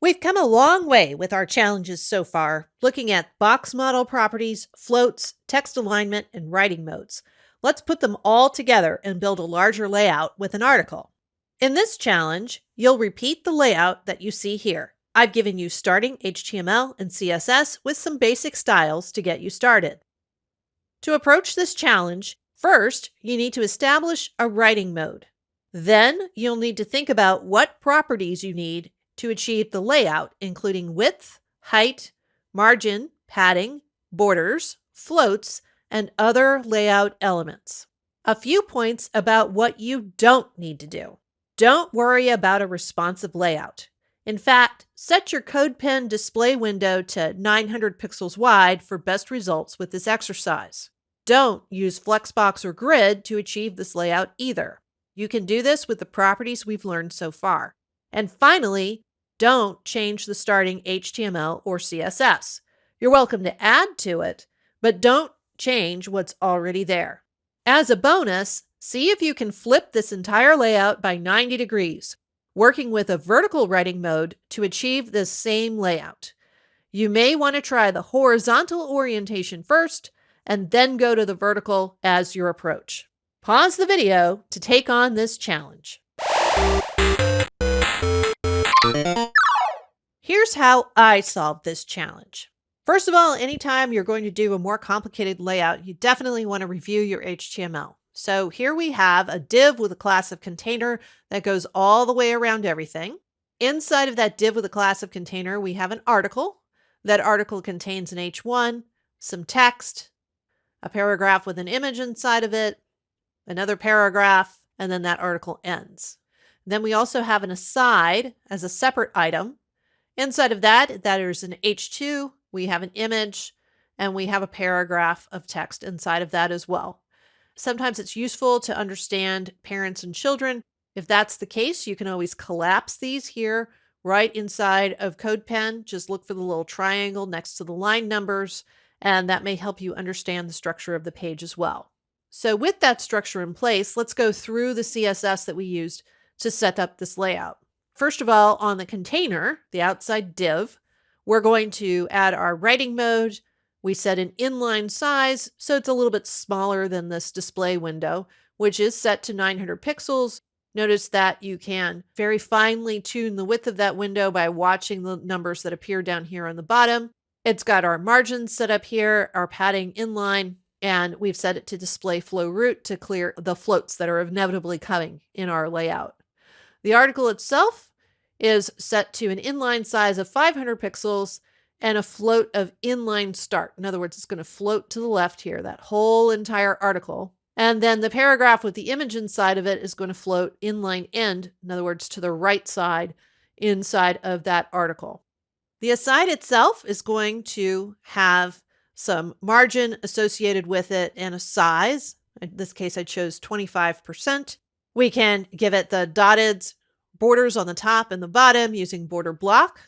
We've come a long way with our challenges so far, looking at box model properties, floats, text alignment, and writing modes. Let's put them all together and build a larger layout with an article. In this challenge, you'll repeat the layout that you see here. I've given you starting HTML and CSS with some basic styles to get you started. To approach this challenge, first, you need to establish a writing mode. Then, you'll need to think about what properties you need to achieve the layout, including width, height, margin, padding, borders, floats, and other layout elements. A few points about what you don't need to do. Don't worry about a responsive layout. In fact, set your CodePen display window to 900 pixels wide for best results with this exercise. Don't use Flexbox or Grid to achieve this layout either. You can do this with the properties we've learned so far. And finally, don't change the starting HTML or CSS. You're welcome to add to it, but don't change what's already there. As a bonus, see if you can flip this entire layout by 90 degrees, working with a vertical writing mode to achieve this same layout. You may want to try the horizontal orientation first, and then go to the vertical as your approach. Pause the video to take on this challenge. Here's how I solved this challenge. First of all, anytime you're going to do a more complicated layout, you definitely want to review your HTML. So here we have a div with a class of container that goes all the way around everything. Inside of that div with a class of container, we have an article. That article contains an H1, some text, a paragraph with an image inside of it, another paragraph, and then that article ends. Then we also have an aside as a separate item. Inside of that, there's an H2, we have an image, and we have a paragraph of text inside of that as well. Sometimes it's useful to understand parents and children. If that's the case, you can always collapse these here right inside of CodePen. Just look for the little triangle next to the line numbers, and that may help you understand the structure of the page as well. So with that structure in place, let's go through the CSS that we used to set up this layout. First of all, on the container, the outside div, we're going to add our writing mode. We set an inline size, so it's a little bit smaller than this display window, which is set to 900 pixels. Notice that you can very finely tune the width of that window by watching the numbers that appear down here on the bottom. It's got our margins set up here, our padding inline, and we've set it to display flow root to clear the floats that are inevitably coming in our layout. The article itself is set to an inline size of 500 pixels and a float of inline start. In other words, it's going to float to the left here, that whole entire article. And then the paragraph with the image inside of it is going to float inline end, in other words, to the right side inside of that article. The aside itself is going to have some margin associated with it and a size. In this case, I chose 25%. We can give it the dotted borders on the top and the bottom using border block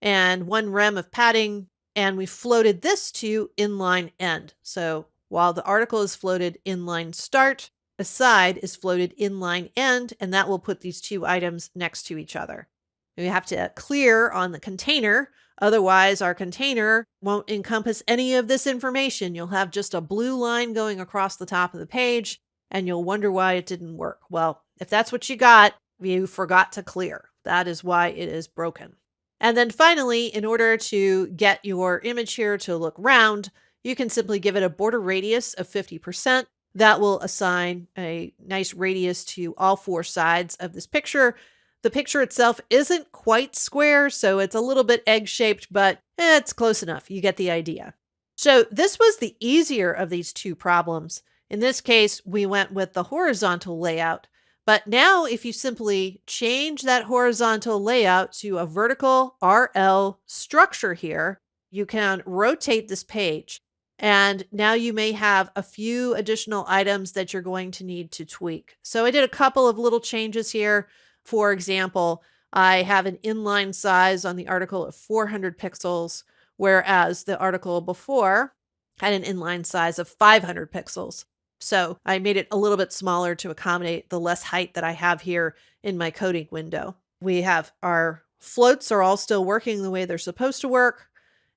and 1 rem of padding. And we floated this to inline end. So while the article is floated inline start, aside is floated inline end, and that will put these two items next to each other. We have to clear on the container. Otherwise, our container won't encompass any of this information. You'll have just a blue line going across the top of the page, and you'll wonder why it didn't work. Well, if that's what you got, you forgot to clear. That is why it is broken. And then finally, in order to get your image here to look round, you can simply give it a border radius of 50%. That will assign a nice radius to all 4 sides of this picture. The picture itself isn't quite square, so it's a little bit egg-shaped, but it's close enough. You get the idea. So this was the easier of these two problems. In this case, we went with the horizontal layout. But now if you simply change that horizontal layout to a vertical RL structure here, you can rotate this page. And now you may have a few additional items that you're going to need to tweak. So I did a couple of little changes here. For example, I have an inline size on the article of 400 pixels, whereas the article before had an inline size of 500 pixels. So I made it a little bit smaller to accommodate the less height that I have here in my coding window. We have our Floats are all still working the way they're supposed to work.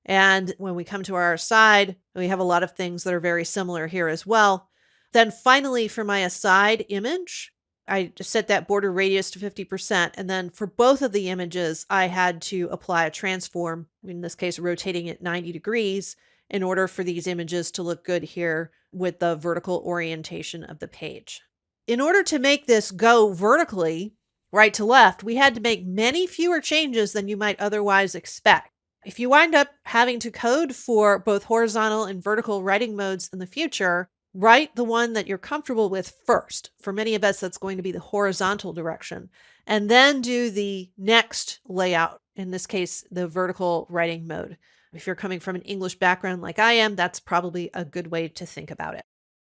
And when we come to our side, we have a lot of things that are very similar here as well. Then finally, for my aside image, I just set that border radius to 50%. And then for both of the images, I had to apply a transform, in this case, rotating it 90 degrees in order for these images to look good here with the vertical orientation of the page. In order to make this go vertically, right to left, we had to make many fewer changes than you might otherwise expect. If you wind up having to code for both horizontal and vertical writing modes in the future, write the one that you're comfortable with first. For many of us, that's going to be the horizontal direction. And then do the next layout, in this case, the vertical writing mode. If you're coming from an English background like I am, that's probably a good way to think about it.